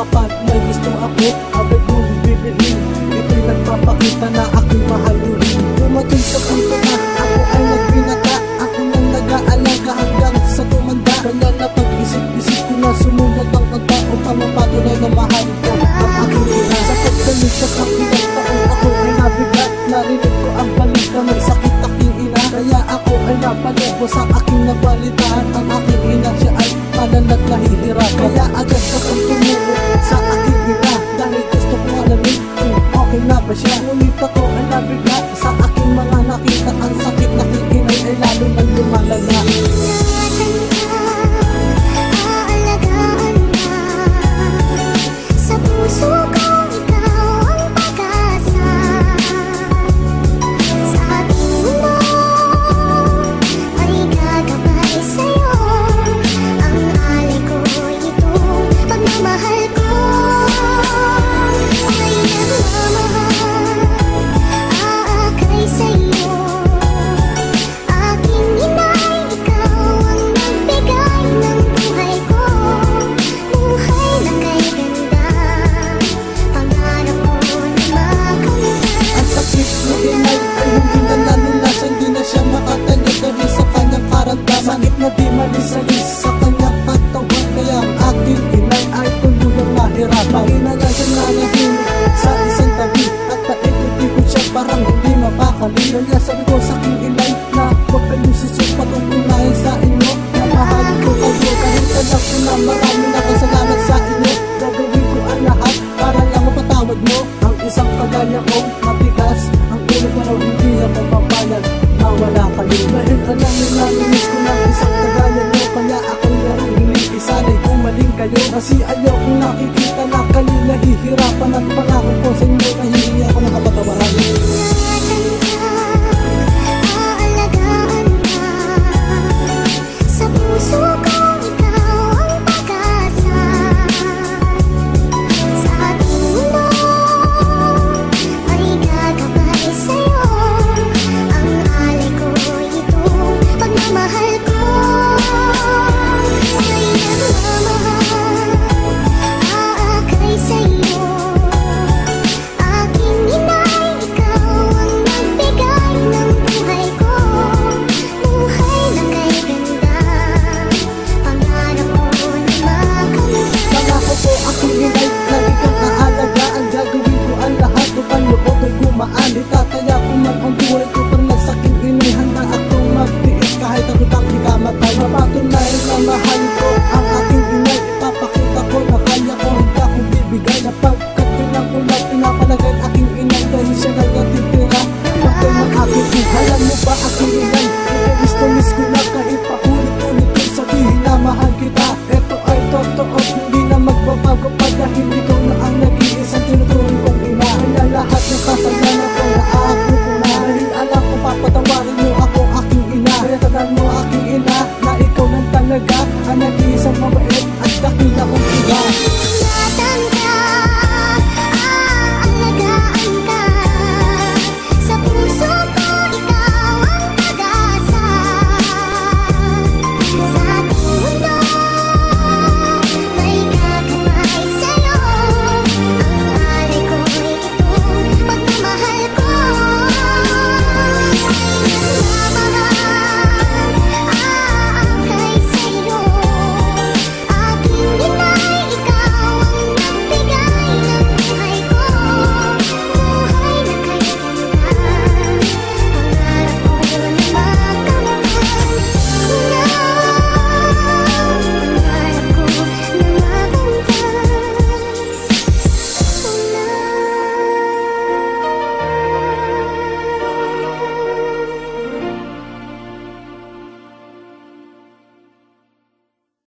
kapag may gusto ako, agad mong bibilhin. Ito'y nagpapakita na aking mahaluhin. Dumating sa punto na ako ay nagbinata, ako nang nag-aalaga hanggang sa tumanda. Kaya napag-isip-isip ko na sumunod ang pagtao pa mapatunay na mahal ko ang aking ina. Sa pagkalikas ng ilang taon ako ay nabigat, narinig ko ang balita may sakit aking ina. Kaya ako ay napalibo sa aking nabalitaan, ang aking ina siya ay malanat nahihirap. Kaya agad ko kong tumulo sa aking ina, dahil gusto ko alamin kung okay na ba siya. Ngunit ako ay nabigla sa aking mga nakita, ang sakit na aking ina ay lalo nang lumalala. Sa puso ko ikaw ang pag-asa, sa ating mundo ay gagabay sa'yo. Ang alay ko itong pagmamahal ko ay nagmamahal, aakay sa'yo. Aking inay, ikaw ang nagbigay ng buhay ko, buhay na kay ganda, pangarap ko na makamtan. Ang sakit ng inay ay hindi na nalulasan, di na siya makatanya dahil sa kanyang karamdaman. Sakit na di malisalis sa kanyang katawan, kaya ang aking inay ay tuluyang nahirapan. Inalagan na nahimik sa isang tabi at paikot-ikot siya parang hindi mapakali. Kaya sabi ko sa aking inay na huwag kayong sisipat kung unahin sa inyo na mahal ko kayo. Kahit alam ko na marami na kasalanan sa inyo, gagawin ko ang lahat para lang mapatawad mo ang isang kagaya kong matigas. Ang ulo pa raw hindi ako papayag na wala kayo. Dahil alam nila miss ko ng isang kagaya nyo, kaya ako larong hiling isanay kumaling kayo. Kasi ayaw kong nakikita na kayo nahihirapan, at pangako ko sa inyo na hindi ako nakapatawaran. Aalagaan ka, sa puso ko ikaw ang pag-asa, sa ating mundo ay gagabay sa'yo. Ang alay ko itong pagmamahal ko ay nagmamahal, aakay sa'yo. Aking inay, ikaw ang nagbigay ng buhay ko, buhay na kay ganda, pangarap ko na makamtan. Pangako ko aking inay na ikaw aalagaan, gagawin ko ang lahat upang loob ay gumaan. Itataya ko man ang buhay ko para sa aking inay, handa akong magtiis kahit ang kitang ikamatay. Mapatunayan na mahal ko ang aking inay, ipapakita ko na kaya ko, hindi ako bibigay. Sapagkat kailang ko na pinapalagay aking inay, dahil siya na natitira bakit ng aking inay. Alam mo ba aking inay, miss ko na kahit paulit-ulit kong sabihin na mahal kita. Ito ay totoo, hindi na magbabago pa, dahil ikaw na ang nag-iisang tinuturing kong ina. Kaya lahat ng kasalanan ko na ako ko na, dahil alam ko papatawarin mo ako aking ina. Kaya tandaan mo aking ina na ikaw lang talaga ang nag-iisang mabait at dakila kong ina.